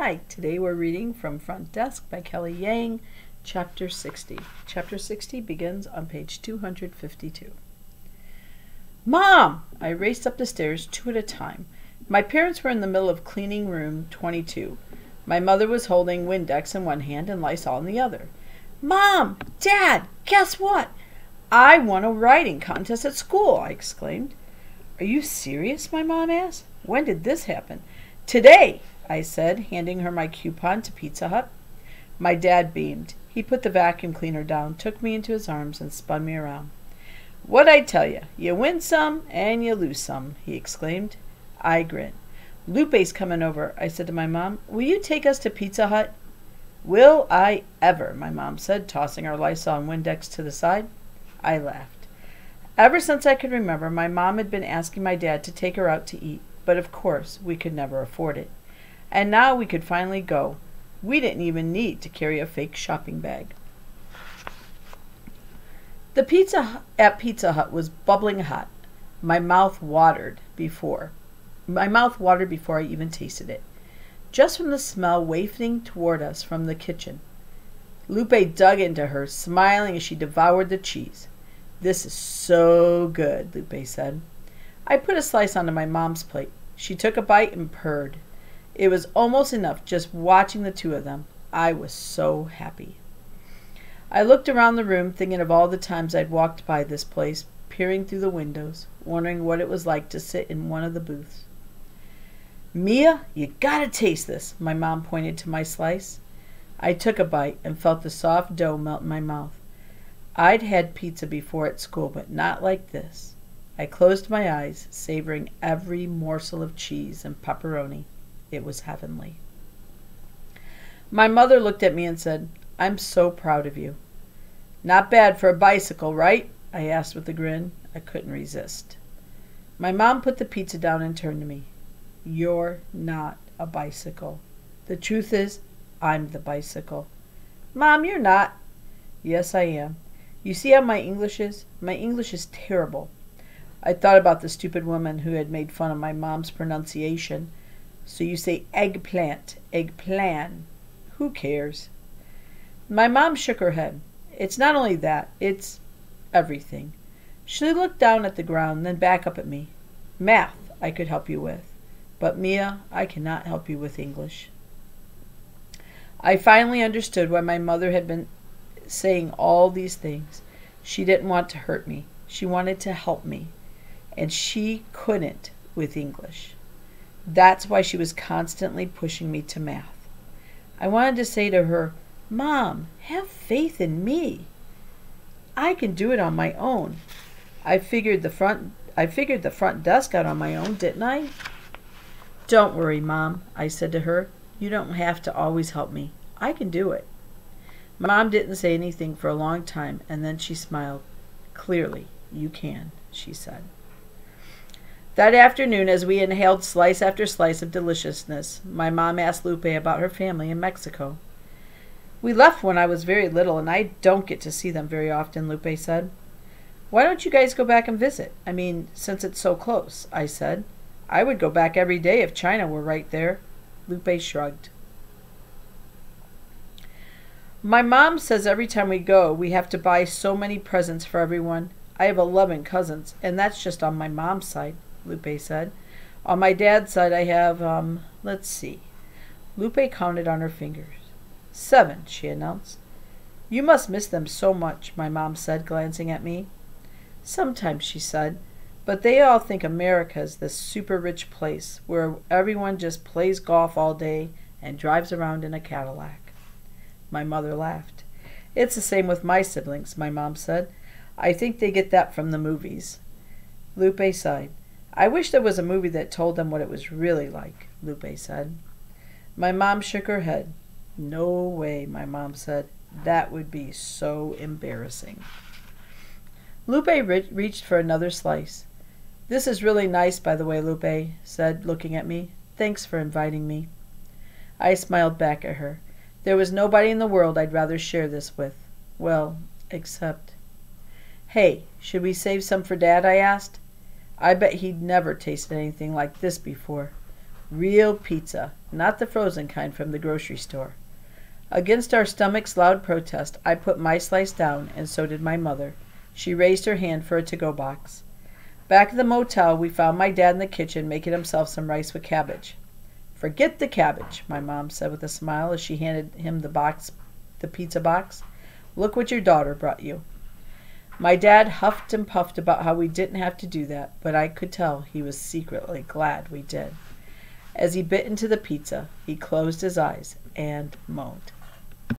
Hi, today we're reading from Front Desk by Kelly Yang, Chapter 60. Chapter 60 begins on page 252. Mom! I raced up the stairs, two at a time. My parents were in the middle of cleaning room 22. My mother was holding Windex in one hand and Lysol in the other. Mom! Dad! Guess what? I won a writing contest at school, I exclaimed. Are you serious? My mom asked. When did this happen? Today, I said, handing her my coupon to Pizza Hut. My dad beamed. He put the vacuum cleaner down, took me into his arms, and spun me around. What'd I tell you? You win some and you lose some, he exclaimed. I grinned. Lupe's coming over, I said to my mom. Will you take us to Pizza Hut? Will I ever, my mom said, tossing our Lysol and Windex to the side. I laughed. Ever since I could remember, my mom had been asking my dad to take her out to eat, but of course we could never afford it. And now we could finally go. We didn't even need to carry a fake shopping bag. The pizza at Pizza Hut was bubbling hot. My mouth watered before I even tasted it, just from the smell wafting toward us from the kitchen. Lupe dug into her, smiling as she devoured the cheese. This is so good, Lupe said. I put a slice onto my mom's plate. She took a bite and purred. It was almost enough just watching the two of them. I was so happy. I looked around the room, thinking of all the times I'd walked by this place, peering through the windows, wondering what it was like to sit in one of the booths. Mia, you gotta taste this, my mom pointed to my slice. I took a bite and felt the soft dough melt in my mouth. I'd had pizza before at school, but not like this. I closed my eyes, savoring every morsel of cheese and pepperoni. It was heavenly. My mother looked at me and said, I'm so proud of you. Not bad for a bicycle, right? I asked with a grin. I couldn't resist. My mom put the pizza down and turned to me. You're not a bicycle. The truth is, I'm the bicycle. Mom, you're not. Yes, I am. You see how my English is? My English is terrible. I thought about the stupid woman who had made fun of my mom's pronunciation. So you say eggplant, eggplan. Who cares? My mom shook her head. It's not only that, it's everything. She looked down at the ground, then back up at me. Math I could help you with. But Mia, I cannot help you with English. I finally understood why my mother had been saying all these things. She didn't want to hurt me. She wanted to help me. And she couldn't with English. That's why she was constantly pushing me to math. I wanted to say to her, Mom, have faith in me. I can do it on my own. I figured the front desk out on my own, didn't I? Don't worry, Mom, I said to her. You don't have to always help me. I can do it. Mom didn't say anything for a long time, and then she smiled. Clearly, you can, she said. That afternoon, as we inhaled slice after slice of deliciousness, my mom asked Lupe about her family in Mexico. We left when I was very little, and I don't get to see them very often, Lupe said. Why don't you guys go back and visit? I mean, since it's so close, I said. I would go back every day if China were right there. Lupe shrugged. My mom says every time we go, we have to buy so many presents for everyone. I have 11 cousins, and that's just on my mom's side, Lupe said. On my dad's side, I have, let's see. Lupe counted on her fingers. 7, she announced. You must miss them so much, my mom said, glancing at me. Sometimes, she said, but they all think America's this super rich place where everyone just plays golf all day and drives around in a Cadillac. My mother laughed. It's the same with my siblings, my mom said. I think they get that from the movies. Lupe sighed. I wish there was a movie that told them what it was really like, Lupe said. My mom shook her head. No way, my mom said. That would be so embarrassing. Lupe reached for another slice. This is really nice, by the way, Lupe said, looking at me. Thanks for inviting me. I smiled back at her. There was nobody in the world I'd rather share this with. Well, except... Hey, should we save some for Dad? I asked. I bet he'd never tasted anything like this before. Real pizza, not the frozen kind from the grocery store. Against our stomach's loud protest, I put my slice down, and so did my mother. She raised her hand for a to-go box. Back at the motel, we found my dad in the kitchen making himself some rice with cabbage. "Forget the cabbage," my mom said with a smile as she handed him the pizza box. "Look what your daughter brought you." My dad huffed and puffed about how we didn't have to do that, but I could tell he was secretly glad we did. As he bit into the pizza, he closed his eyes and moaned.